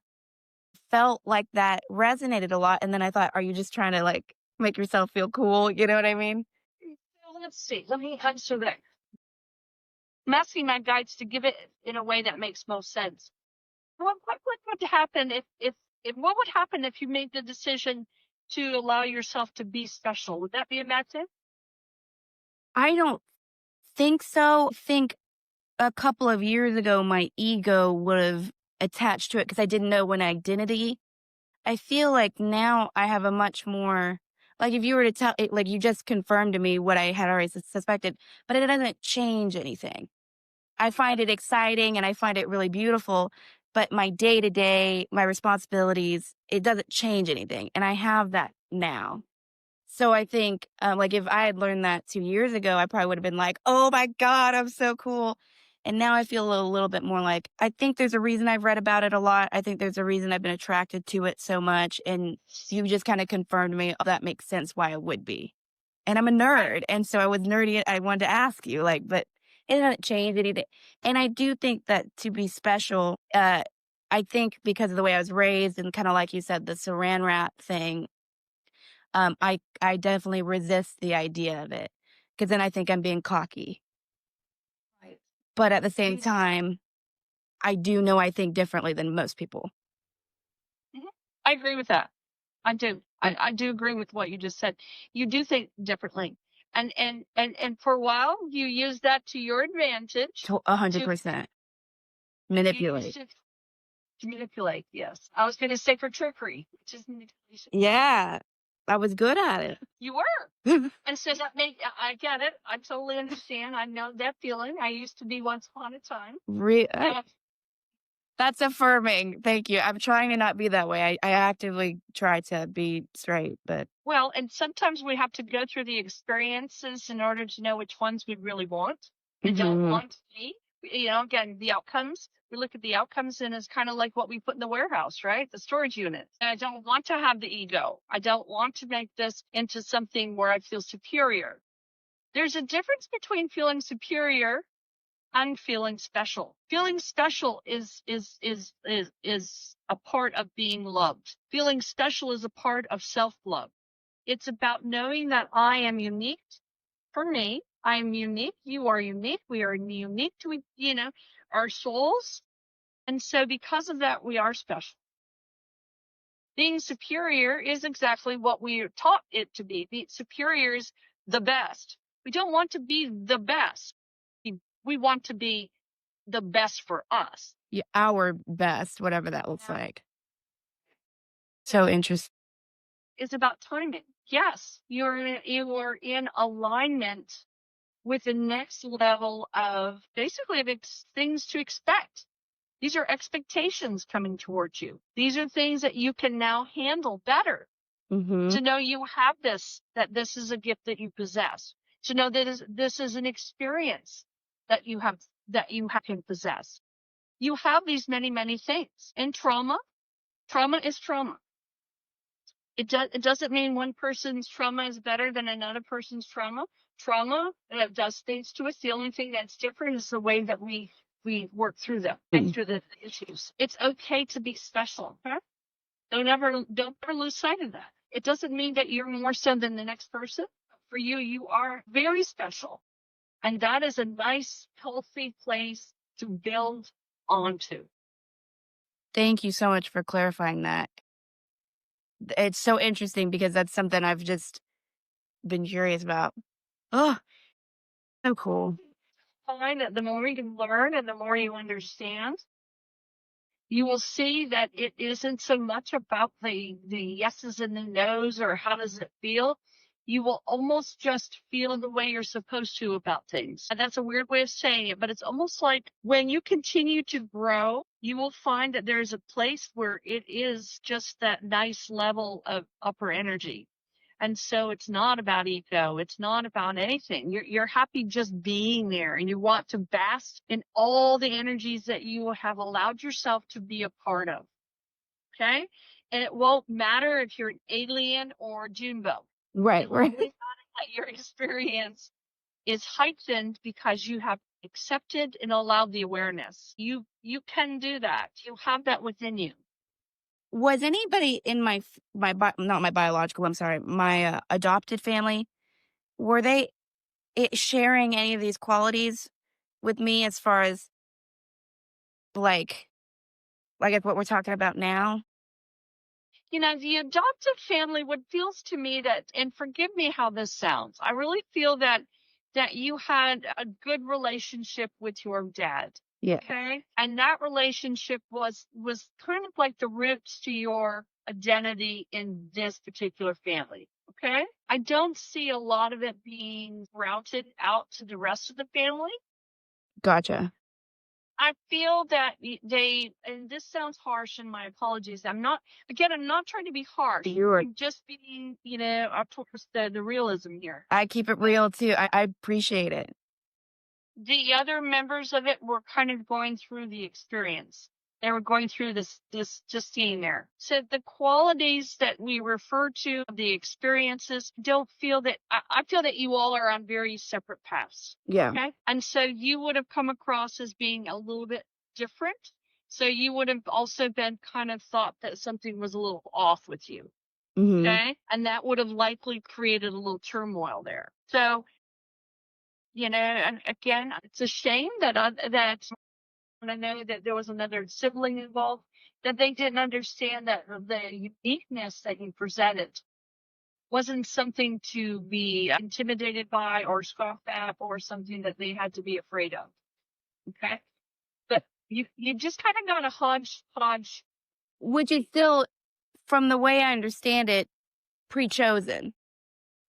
felt like that resonated a lot. And then I thought, are you just trying to like make yourself feel cool? You know what I mean? Well, let's see. Let me answer that. I'm asking my guides to give it in a way that makes most sense. What would happen if what would happen if you made the decision to allow yourself to be special? Would that be a bad thing? I don't think so. I think a couple of years ago, my ego would have attached to it because I didn't know an identity. I feel like now I have a much more, like if you were to tell it, like you just confirmed to me what I had already suspected, but it doesn't change anything. I find it exciting and I find it really beautiful, but my day to day, my responsibilities, it doesn't change anything. And I have that now. So I think, like if I had learned that 2 years ago, I probably would have been like, oh my God, I'm so cool. And now I feel a little bit more like, I think there's a reason I've read about it a lot. I think there's a reason I've been attracted to it so much. And you just kind of confirmed to me, oh, that makes sense why I would be. And I'm a nerd. And so I was nerdy. I wanted to ask you, like, but it doesn't change anything. And I do think that to be special, I think because of the way I was raised and kind of like you said, the saran wrap thing, I definitely resist the idea of it because then I think I'm being cocky. Right. But at the same time, I do know I think differently than most people. I agree with that. I do. I do agree with what you just said. You do think differently. And for a while you use that to your advantage. 100%. Manipulate. To manipulate, yes. I was gonna say for trickery, which is manipulation. Yeah. I was good at it. You were. And so that I get it. I totally understand. I know that feeling. I used to be once upon a time. That's affirming. Thank you. I'm trying to not be that way. I actively try to be straight, but. Well, and sometimes we have to go through the experiences in order to know which ones we really want and don't want to be. again, the outcomes. We look at the outcomes, and it's kind of like what we put in the warehouse, right? The storage unit. And I don't want to have the ego. I don't want to make this into something where I feel superior. There's a difference between feeling superior and feeling special. Feeling special is a part of being loved. Feeling special is a part of self-love. It's about knowing that I am unique. For me, I am unique. You are unique. We are unique to, our souls. And so because of that, we are special. Being superior is exactly what we are taught it to be. Being superior is the best. We don't want to be the best. We want to be the best for us. Yeah, our best, whatever that looks like. So interesting. It's about timing. Yes, you are in alignment with the next level of basically things to expect. These are expectations coming towards you. These are things that you can now handle better. To know you have this, that this is a gift that you possess. To know that this is an experience that you can possess. You have these many, many things. And trauma is trauma. It doesn't mean one person's trauma is better than another person's trauma. Trauma does things to us. The only thing that's different is the way that we work through them and through the issues. It's okay to be special. Huh? Don't ever lose sight of that. It doesn't mean that you're more so than the next person. For you, you are very special. And that is a nice, healthy place to build onto. Thank you so much for clarifying that. It's so interesting because that's something I've just been curious about. Oh, so cool. Find that the more you learn and the more you understand, you will see that it isn't so much about the yeses and the nos or how does it feel. You will almost just feel the way you're supposed to about things. And that's a weird way of saying it, but it's almost like when you continue to grow, you will find that there's a place where it is just that nice level of upper energy. And so it's not about ego. It's not about anything. You're happy just being there, and you want to bask in all the energies that you have allowed yourself to be a part of. Okay? And it won't matter if you're an alien or Junbo. Right, It will right. only matter that your experience is heightened because you have accepted and allowed the awareness. You can do that. You have that within you. Was anybody in not my biological, I'm sorry, my adopted family, were they sharing any of these qualities with me as far as like what we're talking about now? The adoptive family, what feels to me that, and forgive me how this sounds, I really feel that you had a good relationship with your dad. Yeah. Okay. And that relationship was kind of like the roots to your identity in this particular family. Okay. I don't see a lot of it being routed out to the rest of the family. Gotcha. I feel that they, and this sounds harsh, and my apologies. I'm not trying to be harsh. I'm just being, up towards the realism here. I keep it real too. I appreciate it. The other members of it were kind of going through the experience. They were going through this just being there. So the qualities that we refer to, the experiences, don't feel that, I feel that you all are on very separate paths. Yeah. Okay. And so you would have come across as being a little bit different. So you would have also been kind of thought that something was a little off with you. Okay. And that would have likely created a little turmoil there. So, and again, it's a shame that when I know that there was another sibling involved, that they didn't understand that the uniqueness that you presented wasn't something to be intimidated by or scoffed at or something that they had to be afraid of. Okay. But you just kind of got a hodgepodge. Which is still, from the way I understand it, pre-chosen.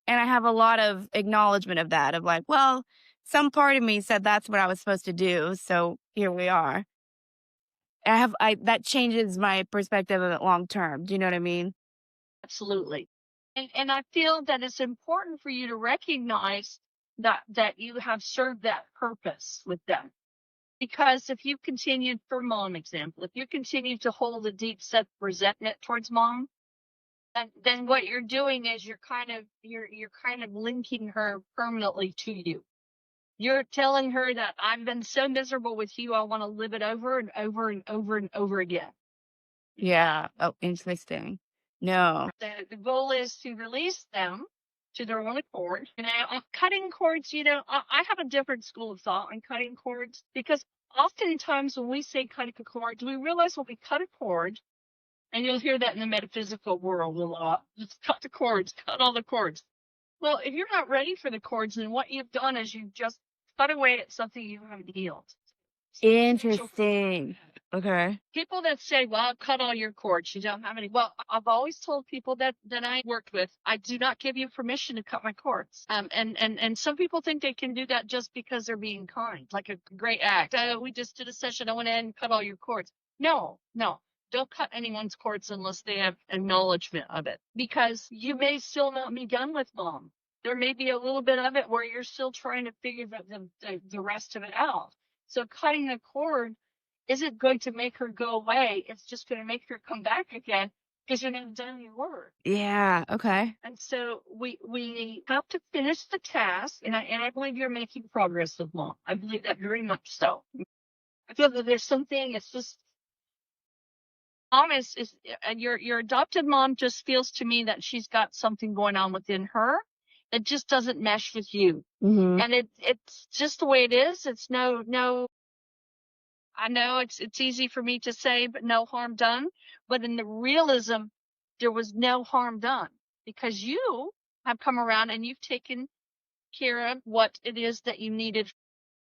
And I have a lot of acknowledgement of that, of like, well, some part of me said that's what I was supposed to do, so here we are. That changes my perspective of it long term. Do you know what I mean? Absolutely. And I feel that it's important for you to recognize that you have served that purpose with them. Because if you continue, for mom example, if you continue to hold a deep set resentment towards mom, then what you're doing is you're kind of linking her permanently to you. You're telling her that I've been so miserable with you, I want to live it over and over and over and over again. Yeah. Oh, interesting. No. The goal is to release them to their own accord. Cutting cords, I have a different school of thought on cutting cords, because oftentimes when we say cutting a cord, do we realize when we cut a cord, and you'll hear that in the metaphysical world a lot, just cut the cords, cut all the cords. Well, if you're not ready for the cords, then what you've done is you've just cut away at something you haven't healed. Interesting. Okay. People that say, well, I'll cut all your cords, you don't have any. Well, I've always told people that I worked with, I do not give you permission to cut my cords. And some people think they can do that just because they're being kind, like a great act. We just did a session, I went in and cut all your cords. No. Don't cut anyone's cords unless they have acknowledgement of it, because you may still not be done with mom. There may be a little bit of it where you're still trying to figure the rest of it out. So cutting the cord isn't going to make her go away. It's just going to make her come back again, because you're not done your work. Yeah. Okay. And so we have to finish the task, and I believe you're making progress with mom. I believe that very much so. I feel that there's something. It's just mom is your adopted mom just feels to me that she's got something going on within her that just doesn't mesh with you. Mm-hmm. And it's just the way it is. It's no, I know it's easy for me to say, but no harm done. But in the realism, there was no harm done, because you have come around and you've taken care of what it is that you needed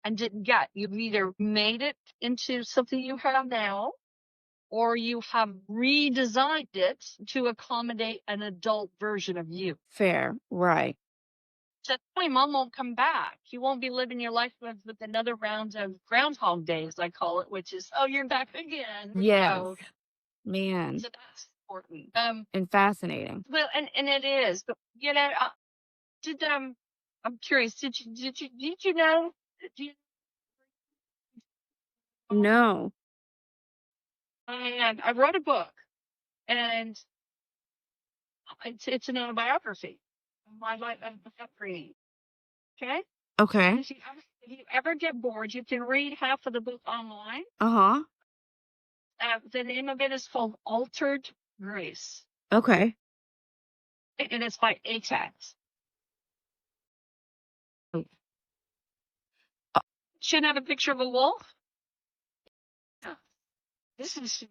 and didn't get. You've either made it into something you have now, or you have redesigned it to accommodate an adult version of you. Fair. Right. So that point, mom won't come back. You won't be living your life with another round of Groundhog Days, I call it, which is, oh, you're back again. Yes. Oh, Man. so that's important. And fascinating. Well, and it is, but I'm curious. Did you know? No. And I wrote a book, and it's an autobiography of my life and upbringing. Okay. Okay. If you ever get bored, you can read half of the book online. Uh-huh. The name of it is called Altered Grace. Okay. And it's by ATAX. Should have a picture of a wolf. This is.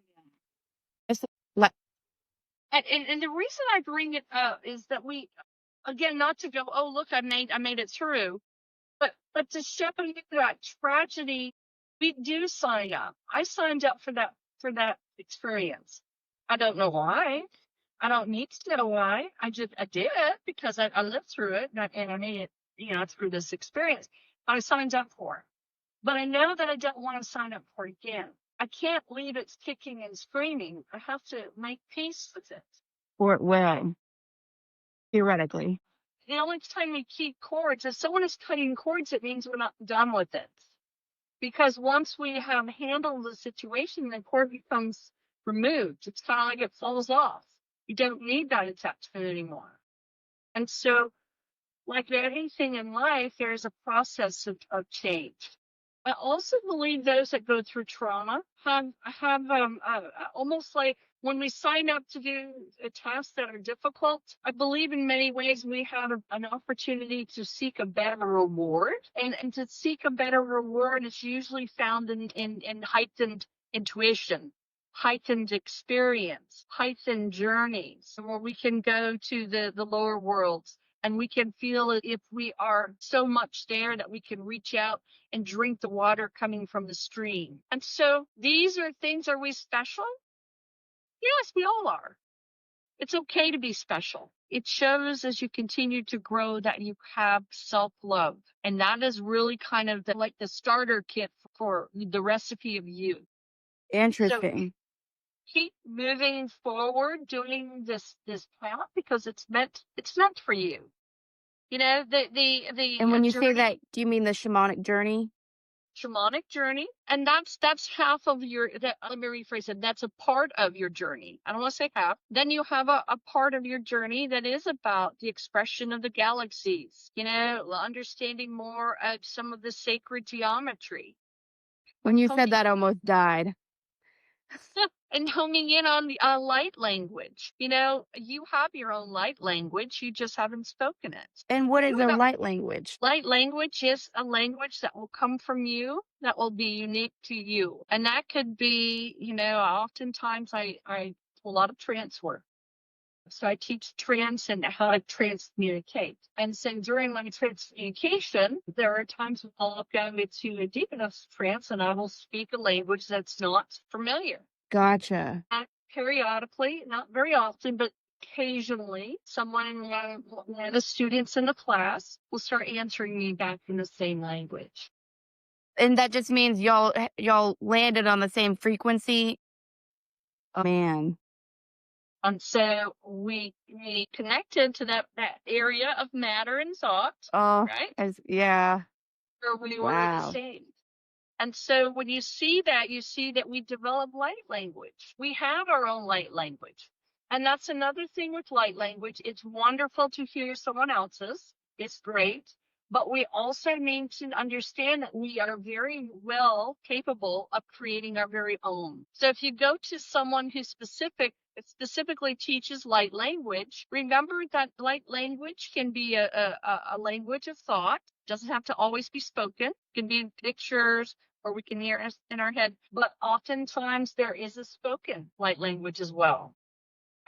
And the reason I bring it up is that we, again, not to go, oh, look, I made it through, but to show you that tragedy, we do sign up. I signed up for that experience. I don't know why. I don't need to know why. I did it because I lived through it, and I made it, through this experience. I signed up for it. But I know that I don't want to sign up for it again. I can't leave it kicking and screaming. I have to make peace with it. Or it will. Theoretically. The only time we keep cords, if someone is cutting cords, it means we're not done with it. Because once we have handled the situation, the cord becomes removed. It's kind of like it falls off. You don't need that attachment anymore. And so, like anything in life, there's a process of change. I also believe those that go through trauma have almost like when we sign up to do tasks that are difficult, I believe in many ways we have an opportunity to seek a better reward. And to seek a better reward is usually found in heightened intuition, heightened experience, heightened journeys, where we can go to the lower worlds. And we can feel it if we are so much there that we can reach out and drink the water coming from the stream. And so these are things, are we special? Yes, we all are. It's okay to be special. It shows as you continue to grow that you have self-love. And that is really kind of like the starter kit for the recipe of you. Interesting. So keep moving forward, doing this path, because it's meant for you. And when you say that, do you mean the shamanic journey? shamanic journey, and that's half of your let me rephrase it, that's a part of your journey. I don't want to say half. Then you have a part of your journey that is about the expression of the galaxies, understanding more of some of the sacred geometry. When you said that, I almost died. And homing in on the light language. You have your own light language, you just haven't spoken it. And what is a light language? Light language is a language that will come from you, that will be unique to you. And that could be, oftentimes I do a lot of trance work. So I teach trance and how to transcommunicate. And so during my transcommunication, there are times when I'll go into a deep enough trance and I will speak a language that's not familiar. Gotcha. And periodically, not very often, but occasionally, one of the students in the class will start answering me back in the same language. And that just means y'all landed on the same frequency? Oh, man. And so we connected to that area of matter and thought, Oh, right? yeah. Where we were the Wow. same. And so when you see that we develop light language. We have our own light language. And that's another thing with light language. It's wonderful to hear someone else's. It's great. But we also need to understand that we are very well capable of creating our very own. So if you go to someone who specifically teaches light language, remember that light language can be a language of thought. Doesn't have to always be spoken. It can be pictures, or we can hear us in our head. But oftentimes there is a spoken light language as well.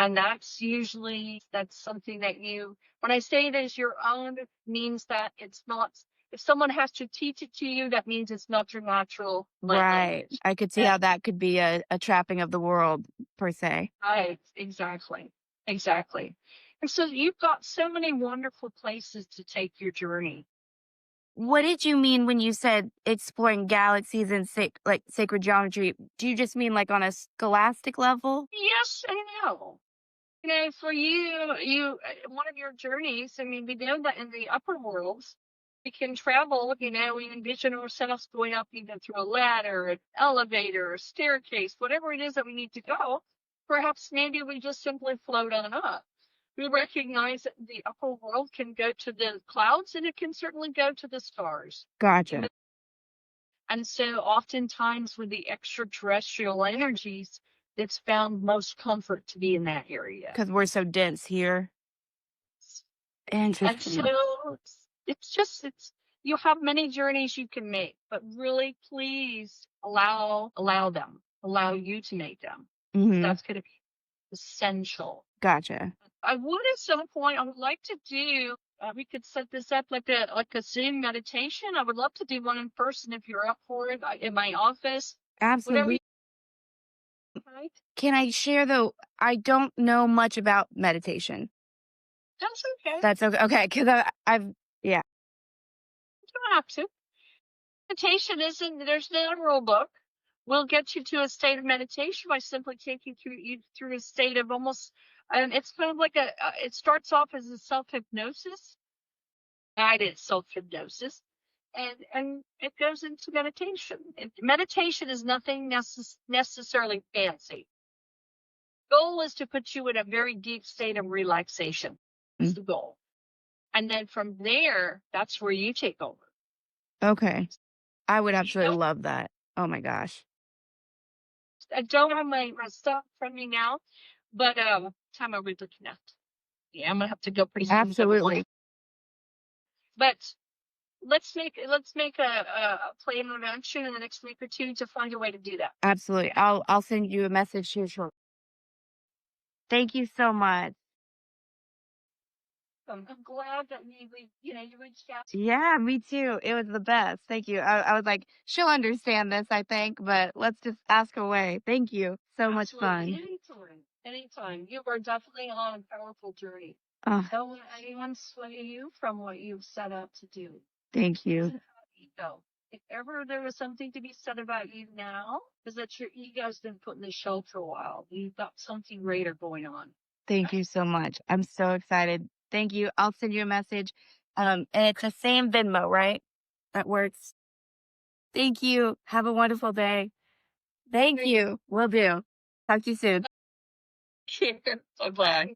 And that's something that when I say it is your own, it means that it's not, if someone has to teach it to you, that means it's not your natural light language. I could see how that could be a trapping of the world, per se. Right, exactly. Exactly. And so you've got so many wonderful places to take your journey. What did you mean when you said exploring galaxies and sacred geometry? Do you just mean like on a scholastic level? Yes and no. For you, one of your journeys, we know that in the upper worlds, we can travel, we envision ourselves going up either through a ladder, an elevator, a staircase, whatever it is that we need to go. Perhaps maybe we just simply float on up. We recognize that the upper world can go to the clouds and it can certainly go to the stars. Gotcha. And so oftentimes with the extraterrestrial energies, it's found most comfort to be in that area. Because we're so dense here. Interesting. And so you have many journeys you can make, but really please allow you to make them. Mm-hmm. That's going to be essential. Gotcha. I would at some point, I would like to do, we could set this up like a Zoom meditation. I would love to do one in person if you're up for it, in my office. Absolutely. Right? Can I share, though, I don't know much about meditation. That's okay. That's okay. Okay, because yeah. You don't have to. Meditation there's no rule book. We'll get you to a state of meditation by simply taking you through a state of almost, it's kind of like it starts off as a self-hypnosis, guided self-hypnosis, and it goes into meditation. Meditation is nothing necessarily fancy. Goal is to put you in a very deep state of relaxation. That's the goal. And then from there, that's where you take over. Okay. I would absolutely love that. Oh my gosh. I don't have my stuff from me now, but time are we looking at? Yeah, I'm gonna have to go pretty soon. Absolutely. But let's make a plan of action in the next week or two to find a way to do that. Absolutely. I'll send you a message here shortly. Thank you so much. I'm glad that you reached out. Yeah, me too. It was the best. Thank you. I was like, she'll understand this, I think, but let's just ask away. Thank you. So much fun. Anytime. You are definitely on a powerful journey. Don't let anyone sway you from what you've set out to do. Thank you. Ego. If ever there was something to be said about you now, is that your ego's been put in the shell for a while. You've got something greater going on. Thank you so much. I'm so excited. Thank you. I'll send you a message. And it's the same Venmo, right? That works. Thank you. Have a wonderful day. Thank you. Will do. Talk to you soon. Bye-bye.